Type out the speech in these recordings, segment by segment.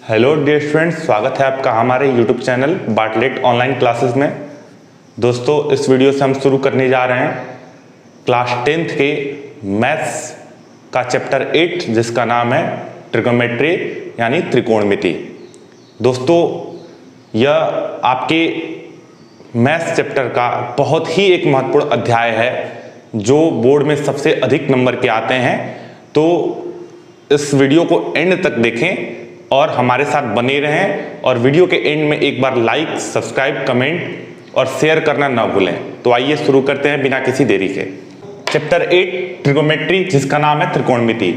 Hello dear students, स्वागत है आपका हमारे YouTube channel Bartlett online classes में। दोस्तों, इस वीडियो से हम शुरू करने जा रहे हैं क्लास 10th के मैथ्स का चैप्टर 8 जिसका नाम है ट्रिग्नोमेट्री यानी त्रिकोणमिति। दोस्तों, यह आपके मैथ्स चैप्टर का बहुत ही एक महत्वपूर्ण अध्याय है जो बोर्ड में सबसे अधिक नंबर के आते हैं। तो इस वीडियो को एंड तक देखें और हमारे साथ बने रहें, और वीडियो के एंड में एक बार लाइक, सब्सक्राइब, कमेंट और शेयर करना ना भूलें। तो आइए शुरू करते हैं बिना किसी देरी के। चैप्टर 8 ट्रिग्नोमेट्री जिसका नाम है त्रिकोणमिति।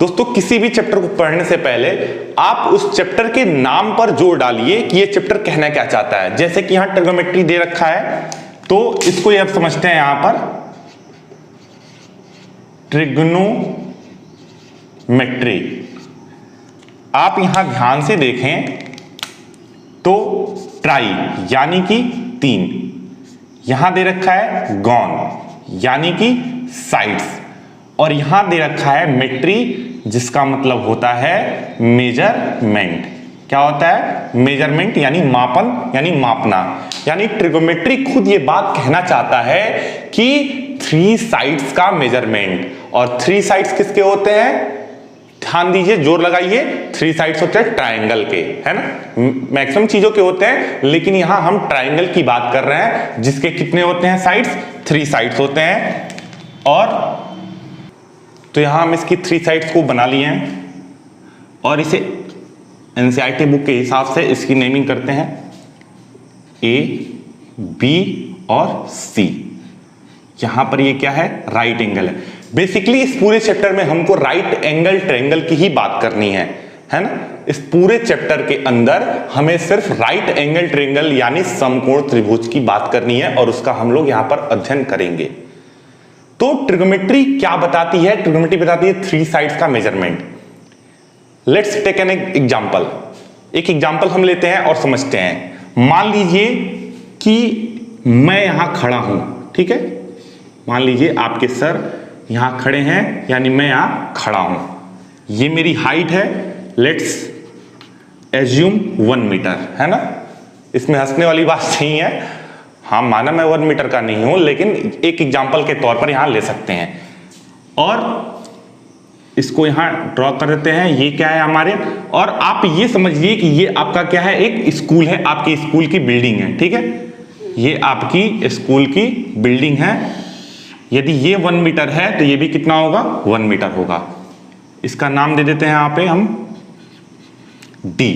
दोस्तों, किसी भी चैप्टर को पढ़ने से पहले आप उस चैप्टर के नाम पर जोर डालिए कि ये चैप्टर कहना क्या चाहता है। जैसे कि यहां ट्रिग्नोमेट्री दे रखा है तो इसको ये आप समझते हैं यहां पर ट्रिग्नोमेट्री। आप यहां ध्यान से देखें तो ट्राई यानी कि 3, यहां दे रखा है गॉन यानी कि साइड्स, और यहां दे रखा है मेट्री जिसका मतलब होता है मेजरमेंट। क्या होता है? मेजरमेंट यानी मापन यानी मापना। यानी ट्रिग्नोमेट्री खुद ये बात कहना चाहता है कि 3 साइड्स का मेजरमेंट। और 3 साइड्स किसके होते हैं? ध्यान दीजिए, जोर लगाइए, 3 साइड्स होते हैं ट्रायंगल के, है ना। मैक्सिमम चीजों के होते हैं, लेकिन यहां हम ट्रायंगल की बात कर रहे हैं जिसके कितने होते हैं साइड्स? 3 साइड्स होते हैं। और तो यहां हम इसकी 3 साइड्स को बना लिए हैं और इसे एनसीईआरटी बुक के हिसाब से इसकी नेमिंग करते हैं ए, बी और सी। यहां पर ये क्या है? राइट एंगल है। बेसिकली इस पूरे चैप्टर में हमको राइट एंगल ट्रायंगल की ही बात करनी है ना। इस पूरे चैप्टर के अंदर हमें सिर्फ राइट एंगल ट्रायंगल यानी समकोण त्रिभुज की बात करनी है और उसका हम लोग यहां पर अध्ययन करेंगे। तो ट्रिग्नोमेट्री क्या बताती है? ट्रिग्नोमेट्री बताती है 3 साइड्स का measurement. Let's take an example. एक एग्जांपल हम लेते हैं और समझते हैं। मान लीजिए कि मैं यहां खड़ा हूं, ठीक है। मान लीजिए आपके सर यहां खड़े हैं, यानी मैं यहां खड़ा हूं। ये मेरी हाइट है, लेट्स एज्यूम 1 मीटर, है ना। इसमें हंसने वाली बात नहीं है। हाँ, माना मैं 1 मीटर का नहीं हूं, लेकिन एक एग्जांपल के तौर पर यहां ले सकते हैं। और इसको यहां ड्रॉ कर देते हैं। ये क्या है हमारे? और आप ये समझिए कि ये आपका क्या है? एक स्कूल है, आपके स्कूल की बिल्डिंग है, ठीक है। ये आपकी स्कूल की बिल्डिंग है। यदि ये 1 मीटर है तो ये भी कितना होगा? 1 मीटर होगा। इसका नाम दे देते हैं यहां पे हम डी।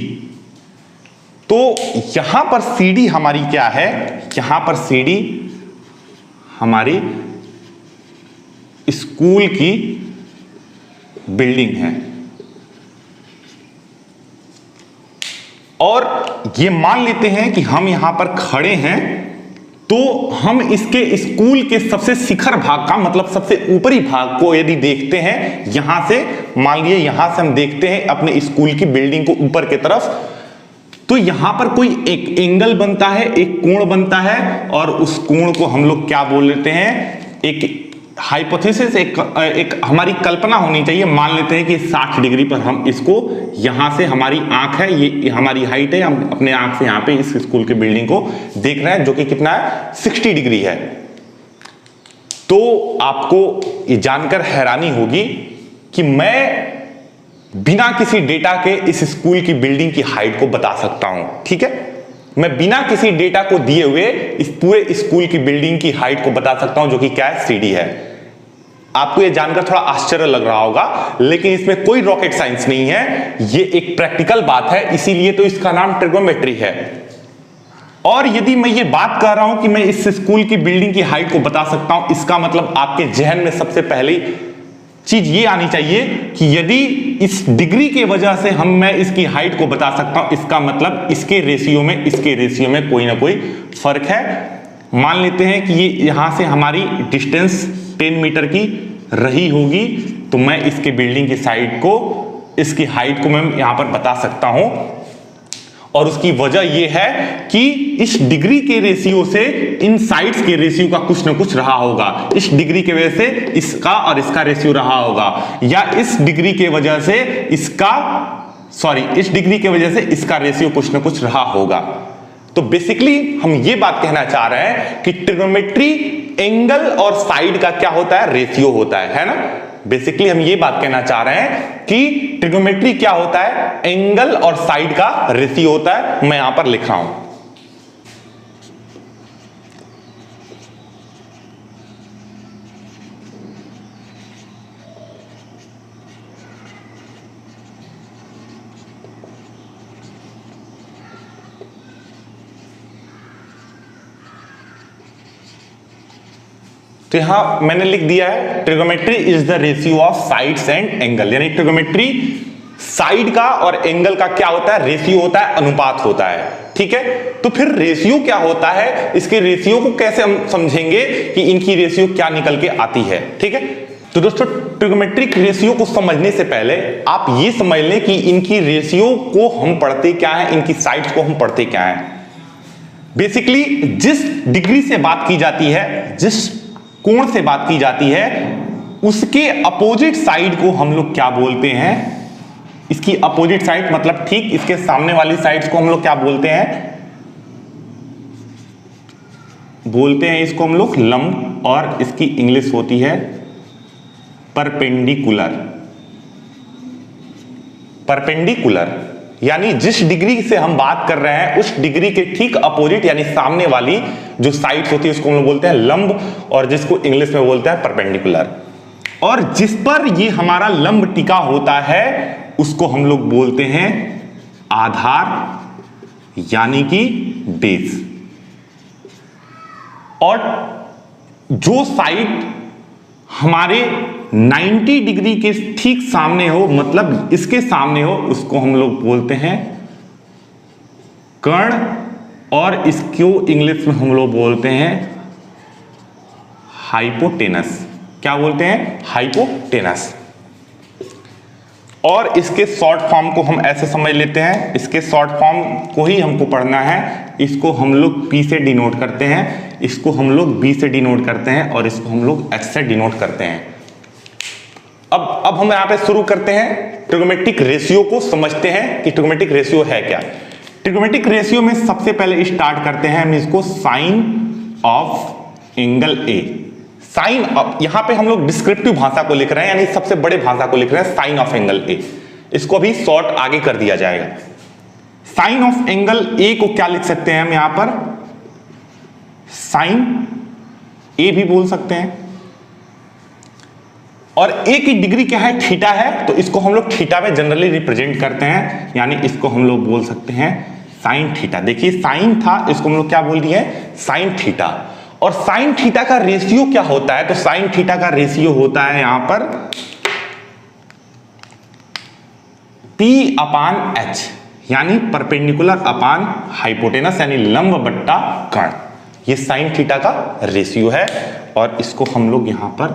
तो यहां पर सीडी हमारी क्या है? यहां पर सीडी हमारी स्कूल की बिल्डिंग है। और ये मान लेते हैं कि हम यहां पर खड़े हैं, तो हम इसके स्कूल के सबसे शिखर भाग का मतलब सबसे ऊपरी भाग को यदि देखते हैं यहां से, मान लीजिए यहां से हम देखते हैं अपने स्कूल की बिल्डिंग को ऊपर की तरफ, तो यहां पर कोई एक एंगल बनता है, एक कोण बनता है, और उस कोण को हम लोग क्या बोल लेते हैं? एक हाइपोथेसिस, एक हमारी कल्पना होनी चाहिए। मान लेते हैं कि 60 डिग्री पर हम इसको, यहां से हमारी आंख है, ये हमारी हाइट है, हम अपने आंख से यहां पे इस स्कूल की बिल्डिंग को देख रहे हैं जो कि कितना है? 60 डिग्री है। तो आपको ये जानकर हैरानी होगी कि मैं बिना किसी डेटा के इस स्कूल की बिल्डिंग की हाइट को बता सकता हूं, ठीक है। मैं बिना किसी डेटा को दिए हुए इस पूरे स्कूल की बिल्डिंग की हाइट को बता सकता हूं जो कि क्या है? सीडी है। आपको यह जानकर थोड़ा आश्चर्य लग रहा होगा, लेकिन इसमें कोई रॉकेट साइंस नहीं है, ये एक प्रैक्टिकल बात है, इसीलिए तो इसका नाम ट्रिग्नोमेट्री है। और यदि मैं ये बात कर रहा हूं कि मैं इस स्कूल की बिल्डिंग की हाइट को बता सकता हूं, इसका मतलब आपके जहन में सबसे पहली चीज ये आनी चाहिए कि यदि इस डिग्री के वजह से मैं इसकी हाइट को बता सकता हूं, इसका मतलब इसके रेशियो में कोई ना कोई फर्क है। मान लेते हैं कि ये यहां से हमारी डिस्टेंस 10 मीटर की रही होगी, तो मैं इसके बिल्डिंग की साइड को, इसकी हाइट को मैं यहां पर बता सकता हूं। और उसकी वजह यह है कि इस डिग्री के रेशियो से इन साइड्स के रेशियो का कुछ ना कुछ रहा होगा। इस डिग्री के वजह से इसका और इसका रेशियो रहा होगा, या इस डिग्री के वजह से इसका सॉरी इस डिग्री की वजह से इसका रेशियो कुछ ना कुछ रहा होगा। तो बेसिकली हम ये बात कहना चाह रहे हैं कि ट्रिग्नोमेट्री एंगल और साइड का क्या होता है, रेशियो होता है ना। बेसिकली हम ये बात कहना चाह रहे हैं कि ट्रिग्नोमेट्री क्या होता है, एंगल और साइड का रेशियो होता है। मैं यहां पर लिख रहा हूं। तो यहां मैंने लिख दिया है trigonometry is the ratio of sides and angle, यानी ट्रिग्नोमेट्री साइड का और एंगल का क्या होता है, रेशियो होता है, अनुपात होता है। ठीक है, तो फिर रेशियो क्या होता है, इसके रेशियो को कैसे हम समझेंगे कि इनकी रेशियो क्या निकल के आती है। ठीक है, तो दोस्तों ट्रिग्नोमेट्रिक रेशियो को समझने से पहले आप ये समझ लें कि इनकी रेशियो को हम पढ़ते क्या है, इनकी साइड्स को हम पढ़ते क्या है। बेसिकली जिस डिग्री से बात की जाती है, जिस कोण से बात की जाती है, उसके अपोजिट साइड को हम लोग क्या बोलते हैं, इसकी अपोजिट साइड मतलब ठीक इसके सामने वाली साइड्स को हम लोग क्या बोलते हैं, बोलते हैं इसको हम लोग लंब, और इसकी इंग्लिश होती है परपेंडिकुलर। परपेंडिकुलर यानी जिस डिग्री से हम बात कर रहे हैं उस डिग्री के ठीक अपोजिट यानी सामने वाली जो साइड्स होती है उसको हम लोग बोलते हैं लंब, और जिसको इंग्लिश में बोलते हैं परपेंडिकुलर। और जिस पर ये हमारा लंब टिका होता है उसको हम लोग बोलते हैं आधार यानी कि बेस। और जो साइड हमारे 90 डिग्री के ठीक सामने हो, मतलब इसके सामने हो, उसको हम लोग बोलते हैं कर्ण, और इसको इंग्लिश में हम लोग बोलते हैं हाइपोटेनस। क्या बोलते हैं, हाइपोटेनस। और इसके शॉर्ट फॉर्म को हम ऐसे समझ लेते हैं, इसके शॉर्ट फॉर्म को ही हमको पढ़ना है। इसको हम लोग P से डिनोट करते हैं, इसको हम लोग B से डिनोट करते हैं, और इसको हम लोग H से डिनोट करते हैं। अब हम यहां पे शुरू करते हैं, ट्रिग्नोमेट्रिक रेशियो को समझते हैं कि ट्रिग्नोमेट्रिक रेशियो है क्या। ट्रिग्नोमेट्रिक रेशियो में सबसे पहले स्टार्ट करते हैं हम इसको sine of angle A. Sine of, यहां पे हम लोग डिस्क्रिप्टिव भाषा को लिख रहे हैं, यानी सबसे बड़े भाषा को लिख रहे हैं, साइन ऑफ एंगल ए। इसको भी शॉर्ट आगे कर दिया जाएगा। साइन ऑफ एंगल ए को क्या लिख सकते हैं हम यहां पर, साइन ए भी बोल सकते हैं। और ए की डिग्री क्या है, थीटा है, तो इसको हम लोग थीटा में जनरली रिप्रेजेंट करते हैं, यानी इसको हम लोग बोल सकते हैं साइन थीटा। देखिए साइन था, इसको हम लोग क्या बोल दिए, साइन थीटा। और साइन थीटा का रेशियो क्या होता है, तो साइन थीटा का रेशियो होता है यहां पर P/H, यानी परपेंडिकुलर अपान हाइपोटेनस, यानी लंब बट्टा कर्ण। ये साइन थीटा का रेशियो है, और इसको हम लोग यहां पर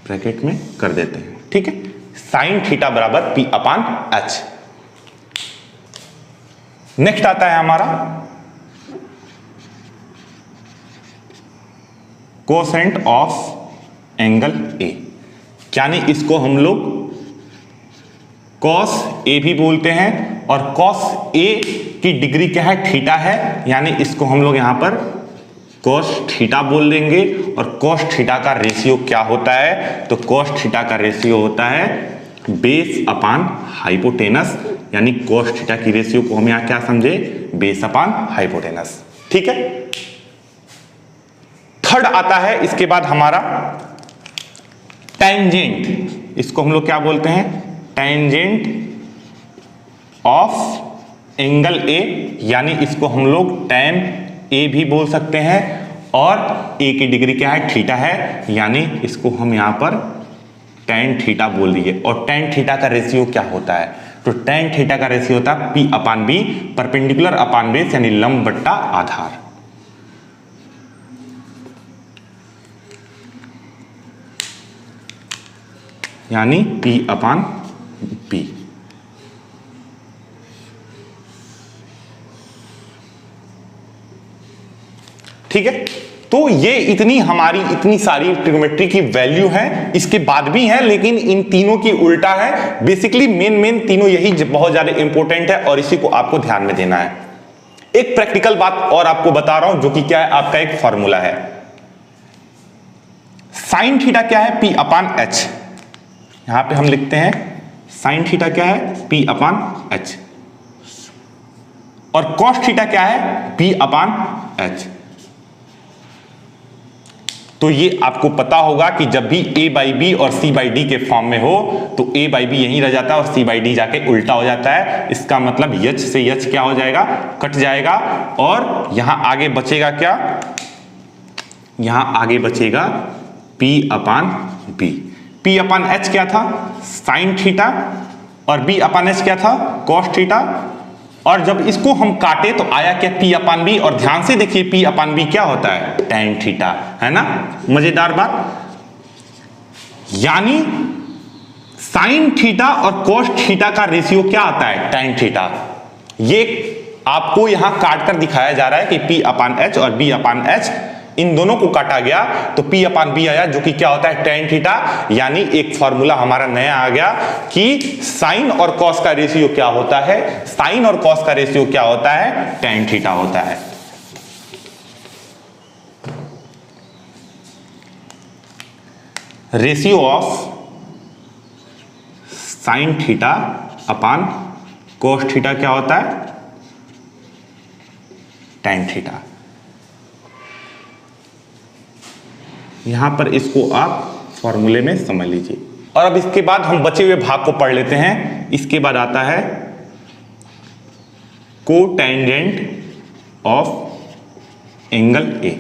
ब्रैकेट में कर देते हैं। ठीक है, साइन थीटा बराबर P/H। नेक्स्ट आता है हमारा कोसेंट ऑफ एंगल ए, यानी इसको हम लोग कॉस ए भी बोलते हैं, और कॉस ए की डिग्री क्या है, थीटा है, यानी इसको हम लोग यहां पर कॉस थीटा बोल देंगे। और कॉस थीटा का रेशियो क्या होता है, तो कॉस थीटा का रेशियो होता है बेस अपान हाइपोटेनस, यानी कॉस थीटा की रेशियो को हम यहां क्या समझे, बेस अपान हाइपोटेनस। ठीक है, थर्ड आता है इसके बाद हमारा टेंजेंट। इसको हम लोग क्या बोलते हैं, टेंजेंट ऑफ एंगल ए, यानी इसको हम लोग टेन ए भी बोल सकते हैं। और ए की डिग्री क्या है, थीटा है, यानी इसको हम यहां पर टेन थीटा बोल दिए। और टेन थीटा का रेशियो क्या होता है, तो टेन थीटा का रेशियो होता है P/B, परपेंडिकुलर अपान बेस, यानी लंब बट्टा आधार। यानी P/B। ठीक है, तो ये इतनी सारी ट्रिग्नोमेट्री की वैल्यू है, इसके बाद भी है, लेकिन इन तीनों की उल्टा है। बेसिकली मेन तीनों यही बहुत ज्यादा इंपॉर्टेंट है और इसी को आपको ध्यान में देना है। एक प्रैक्टिकल बात और आपको बता रहा हूं, जो कि क्या है, आपका एक फॉर्मूला है। साइन थीटा क्या है, P अपान H। यहां पे हम लिखते हैं साइन थीटा क्या है, P अपान H, और कॉस थीटा क्या है, P अपान H। तो ये आपको पता होगा कि जब भी a बाई बी और c बाई डी के फॉर्म में हो तो a बाई बी यहीं रह जाता है और c बाई डी जाके उल्टा हो जाता है। इसका मतलब h से h क्या हो जाएगा, कट जाएगा, और यहां आगे बचेगा क्या, यहां आगे बचेगा p अपान b। p अपान h क्या था, साइन थीटा, और b अपान h क्या था, कॉस थीटा, और जब इसको हम काटे तो आया क्या, P अपान बी, और ध्यान से देखिए P अपान बी क्या होता है, tan थीटा, है ना। मजेदार बात, यानी साइन थीटा और cos थीटा का रेशियो क्या आता है, tan थीटा। ये आपको यहां काट कर दिखाया जा रहा है कि P अपान H और B अपान H, इन दोनों को काटा गया तो P अपान बी आया, जो कि क्या होता है, tan थीटा। यानी एक फॉर्मूला हमारा नया आ गया कि साइन और कॉस का रेशियो क्या होता है, साइन और कॉस का रेशियो क्या होता है, tan थीटा होता है। Ratio of sine theta upon cos theta क्या होता है, tan थीटा। यहां पर इसको आप फॉर्मूले में समझ लीजिए। और अब इसके बाद हम बचे हुए भाग को पढ़ लेते हैं। इसके बाद आता है कोटेंजेंट ऑफ एंगल ए,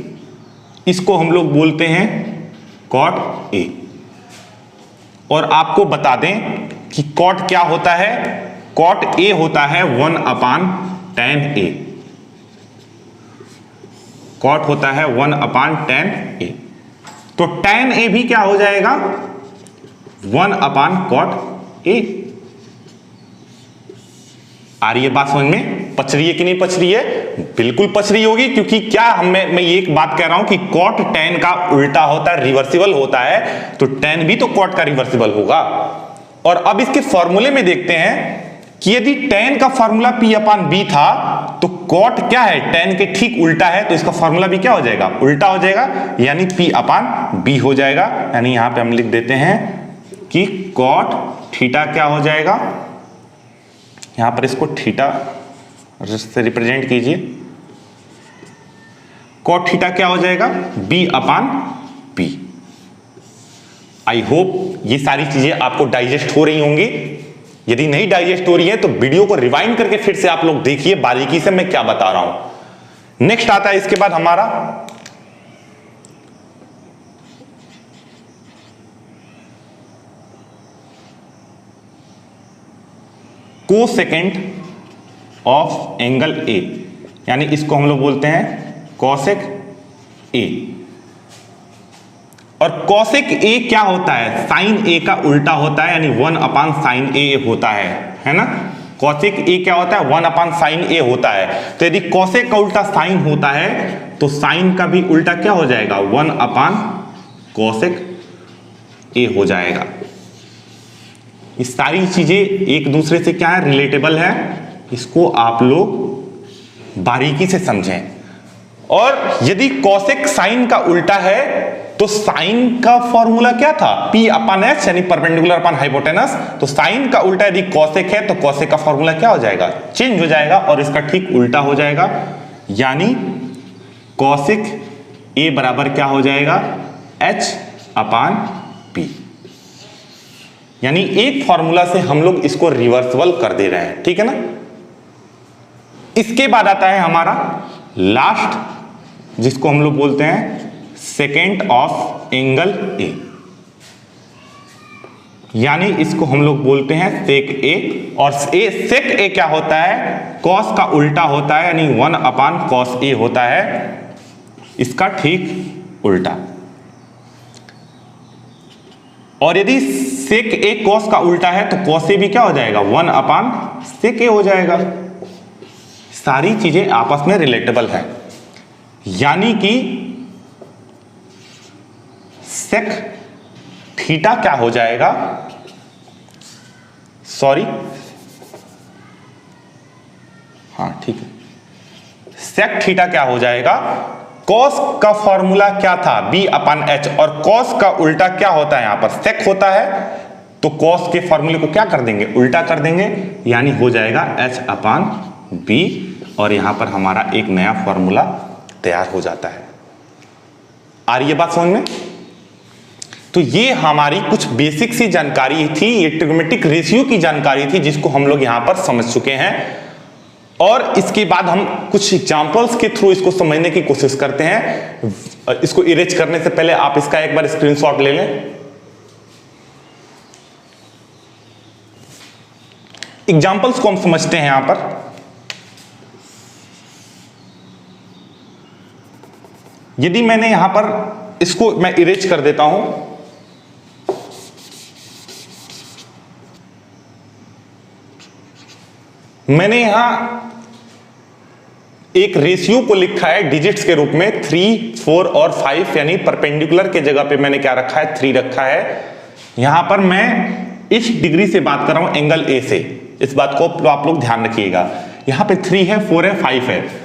इसको हम लोग बोलते हैं कॉट ए। और आपको बता दें कि कॉट क्या होता है, कॉट ए होता है 1 अपान tan ए, कॉट होता है 1 अपान tan ए। तो tan ए भी क्या हो जाएगा, 1 अपान कॉट ए। आ रही है बात समझ में, पच रही है कि नहीं पच रही है, बिल्कुल पच रही होगी, क्योंकि क्या मैं ये एक बात कह रहा हूं कि कॉट tan का उल्टा होता है, रिवर्सिबल होता है, तो tan भी तो कॉट का रिवर्सिबल होगा। और अब इसके फॉर्मूले में देखते हैं कि यदि tan का फॉर्मूला P अपान बी था तो कॉट क्या है, tan के ठीक उल्टा है, तो इसका फॉर्मूला भी क्या हो जाएगा, उल्टा हो जाएगा, यानी P अपान बी हो जाएगा। यानी यहां पे हम लिख देते हैं कि कॉट थीटा क्या हो जाएगा, यहां पर इसको थीटा से रिप्रेजेंट कीजिए, कॉट थीटा क्या हो जाएगा, B upon P। I hope ये सारी चीजें आपको डाइजेस्ट हो रही होंगी। यदि नहीं डाइजेस्ट हो रही है तो वीडियो को रिवाइंड करके फिर से आप लोग देखिए बारीकी से मैं क्या बता रहा हूं। नेक्स्ट आता है इसके बाद हमारा कोसेकेंट ऑफ एंगल ए, यानी इसको हम लोग बोलते हैं कॉसेक ए। और कॉसेक ए क्या होता है, साइन ए का उल्टा होता है, यानी 1 अपान साइन ए होता है ना। कॉसेक ए क्या होता है, 1 अपान साइन ए होता है। तो यदि कॉसेक का उल्टा साइन होता है तो साइन का भी उल्टा क्या हो जाएगा, 1 अपान कॉसेक ए हो जाएगा। ये सारी चीजें एक दूसरे से क्या है, रिलेटेबल है, इसको आप लोग बारीकी से समझें। और यदि कॉसेक साइन का उल्टा है तो साइन का फॉर्मूला क्या था, P अपान H, यानी परपेंडिकुलर अपान हाइपोटेनस। तो साइन का उल्टा यदि कॉसेक है तो कॉसेक का फॉर्मूला क्या हो जाएगा, चेंज हो जाएगा और इसका ठीक उल्टा हो जाएगा, यानी कॉसेक ए बराबर क्या हो जाएगा, H अपान P। यानी एक फॉर्मूला से हम लोग इसको रिवर्सिबल कर दे रहे हैं, ठीक है ना। इसके बाद आता है हमारा लास्ट, जिसको हम लोग बोलते हैं सेकेंड ऑफ एंगल ए, यानी इसको हम लोग बोलते हैं सेक ए। और सेक ए क्या होता है, कॉस का उल्टा होता है, यानी 1 अपान कॉस ए होता है, इसका ठीक उल्टा। और यदि सेक ए कॉस का उल्टा है तो कॉस ए भी क्या हो जाएगा, 1 अपान सेक ए हो जाएगा। सारी चीजें आपस में रिलेटेबल है, यानी कि सेक थीटा क्या हो जाएगा, सॉरी, हाँ ठीक है, सेक थीटा क्या हो जाएगा, कॉस का फॉर्मूला क्या था बी अपन एच, और कॉस का उल्टा क्या होता है, यहां पर सेक होता है, तो कॉस के फॉर्मूले को क्या कर देंगे, उल्टा कर देंगे, यानी हो जाएगा एच अपन बी, और यहां पर हमारा एक नया फॉर्मूला तैयार हो जाता है। आ रही है बात समझ में? तो ये हमारी कुछ बेसिक सी जानकारी थी, ये ट्रिग्नोमेट्रिक रेशियो की जानकारी थी जिसको हम लोग यहां पर समझ चुके हैं, और इसके बाद हम कुछ एग्जांपल्स के थ्रू इसको समझने की कोशिश करते हैं। इसको इरेज करने से पहले आप इसका एक बार स्क्रीनशॉट ले लें। एग्जांपल्स को हम समझते हैं यहां पर। यदि मैंने यहां पर इसको मैं इरेज कर देता हूं, मैंने यहां एक रेशियो को लिखा है डिजिट्स के रूप में 3, 4 और 5, यानी परपेंडिकुलर के जगह पे मैंने क्या रखा है, 3 रखा है। यहां पर मैं इस डिग्री से बात कर रहा हूं, एंगल ए से, इस बात को आप लोग ध्यान रखिएगा। यहां पे 3 है, 4 है, 5 है।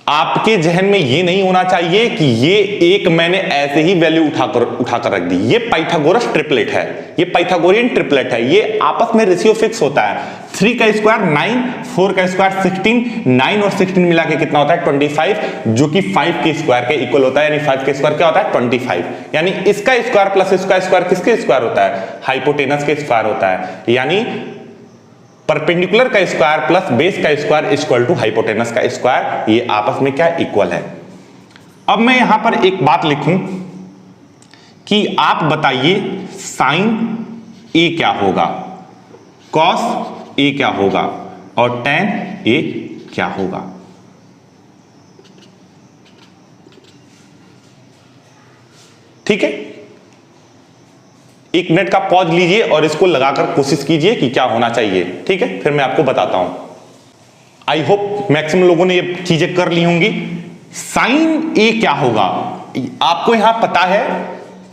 आपके जहन में ये नहीं होना चाहिए कि ये एक मैंने ऐसे ही वैल्यू उठाकर रख दी, ये पाइथागोरस ट्रिपलेट है, ये पाइथागोरियन ट्रिपलेट है, ये आपस में रेशियो फिक्स होता है। 3 का स्क्वायर 9, 4 का स्क्वायर 16, 9 और 16 मिला के कितना होता है 25, जो कि 5 के स्क्वायर के इक्वल होता है, यानी 5 के स्क्वायर क्या होता है 25, यानी इसका स्क्वायर प्लस इसका स्क्वायर किसके स्क्वायर होता है, हाइपोटेनस के स्क्वायर होता है, यानी परपेंडिकुलर का स्क्वायर प्लस बेस का स्क्वायर इक्वल टू हाइपोटेनस का स्क्वायर, ये आपस में क्या इक्वल है। अब मैं यहां पर एक बात लिखूं कि आप बताइए साइन ए क्या होगा, कॉस ए क्या होगा और टेन ए क्या होगा। ठीक है, एक मिनट का पॉज लीजिए और इसको लगाकर कोशिश कीजिए कि क्या होना चाहिए। ठीक है, फिर मैं आपको बताता हूं। आई होप मैक्सिमम लोगों ने ये चीजें कर ली होंगी। साइन ए क्या होगा, आपको यहां पता है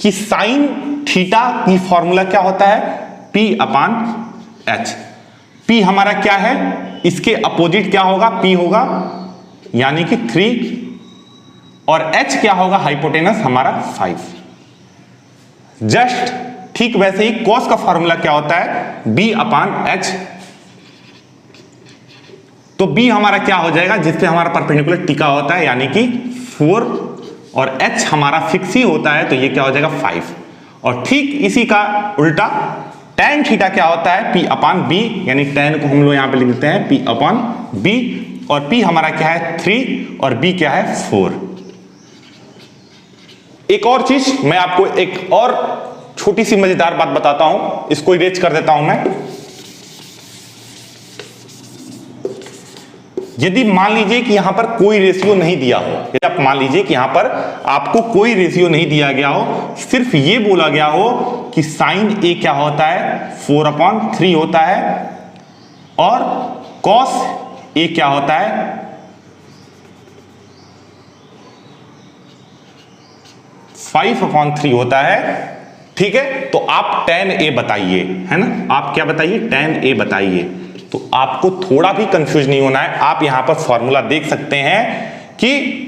कि साइन थीटा की फॉर्मूला क्या होता है, P अपान H। P हमारा क्या है, इसके अपोजिट क्या होगा, P होगा, यानी कि 3, और H क्या होगा, हाइपोटेनस हमारा 5। जस्ट ठीक वैसे ही कॉस का फॉर्मूला क्या होता है, B अपान H। तो B हमारा क्या हो जाएगा, जिससे हमारा परपेंडिकुलर टिका होता है, यानी कि 4, और H हमारा फिक्स ही होता है, तो ये क्या हो जाएगा 5। और ठीक इसी का उल्टा tan थीटा क्या होता है, P अपान B, यानी tan को हम लोग यहां पे लिख देते हैं P अपान B, और P हमारा क्या है 3 और B क्या है 4। एक और चीज मैं आपको एक और छोटी सी मजेदार बात बताता हूं, इसको इरेज कर देता हूं मैं। यदि मान लीजिए कि यहां पर कोई रेशियो नहीं दिया हो, यदि आप मान लीजिए कि यहां पर आपको कोई रेशियो नहीं दिया गया हो, सिर्फ ये बोला गया हो कि साइन ए क्या होता है 4/3 होता है, और कॉस ए क्या होता है 5/3 होता है। ठीक है, तो आप tan ए बताइए, है ना, आप क्या बताइए, tan ए बताइए। तो आपको थोड़ा भी कंफ्यूज नहीं होना है, आप यहां पर फॉर्मूला देख सकते हैं कि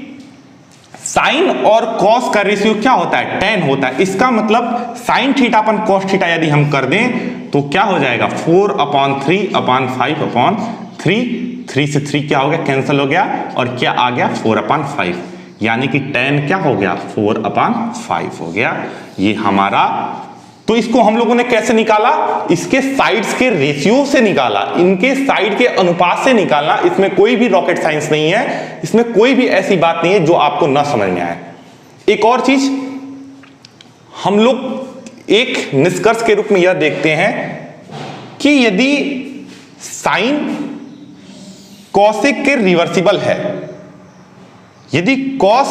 साइन और कॉस का रेशियो क्या होता है, tan होता है। इसका मतलब साइन थीटा अपन कॉस थीटा यदि हम कर दें तो क्या हो जाएगा 4/3/5/3, 3 से 3 क्या हो गया, कैंसिल हो गया, और क्या आ गया 4/5, यानी कि tan क्या हो गया 4/5 हो गया। ये हमारा, तो इसको हम लोगों ने कैसे निकाला, इसके साइड्स के रेशियो से निकाला, इनके साइड के अनुपात से निकालना। इसमें कोई भी रॉकेट साइंस नहीं है, इसमें कोई भी ऐसी बात नहीं है जो आपको ना समझ में आए। एक और चीज हम लोग एक निष्कर्ष के रूप में यह देखते हैं कि यदि साइन कॉसेक के रिवर्सिबल है, यदि कॉस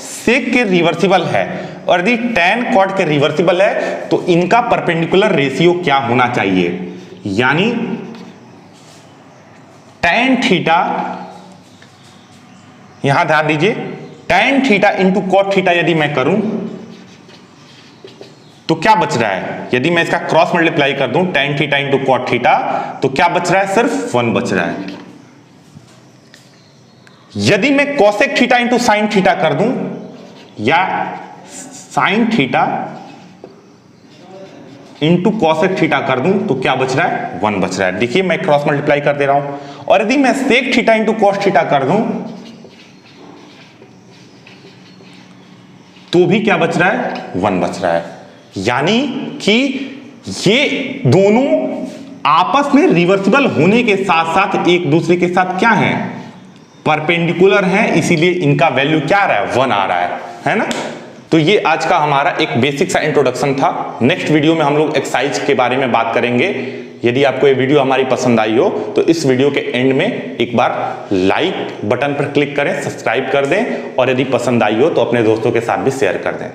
सेक के रिवर्सिबल है, और यदि tan कॉट के रिवर्सिबल है, तो इनका परपेंडिकुलर रेशियो क्या होना चाहिए, यानी tan थीटा, यहां ध्यान दीजिए, tan theta into cot theta यदि मैं करूं तो क्या बच रहा है, यदि मैं इसका क्रॉस मल्टीप्लाई कर दूं tan theta into cot theta, तो क्या बच रहा है, सिर्फ 1 बच रहा है। यदि मैं cosec theta into sine theta कर दूं या sine theta into cosec theta कर दूं तो क्या बच रहा है, 1 बच रहा है। देखिए मैं क्रॉस मल्टीप्लाई कर दे रहा हूं। और यदि मैं sec theta into cos theta कर दूं तो भी क्या बच रहा है, 1 बच रहा है। यानी कि ये दोनों आपस में रिवर्सिबल होने के साथ साथ एक दूसरे के साथ क्या है, परपेंडिकुलर हैं, इसीलिए इनका वैल्यू क्या आ रहा है, 1 आ रहा है ना। तो ये आज का हमारा एक बेसिक सा इंट्रोडक्शन था। नेक्स्ट वीडियो में हम लोग एक्सरसाइज के बारे में बात करेंगे। यदि आपको ये वीडियो हमारी पसंद आई हो तो इस वीडियो के एंड में एक बार लाइक बटन पर क्लिक करें, सब्सक्राइब कर दें और यदि पसंद आई हो तो अपने दोस्तों के साथ भी शेयर कर दें।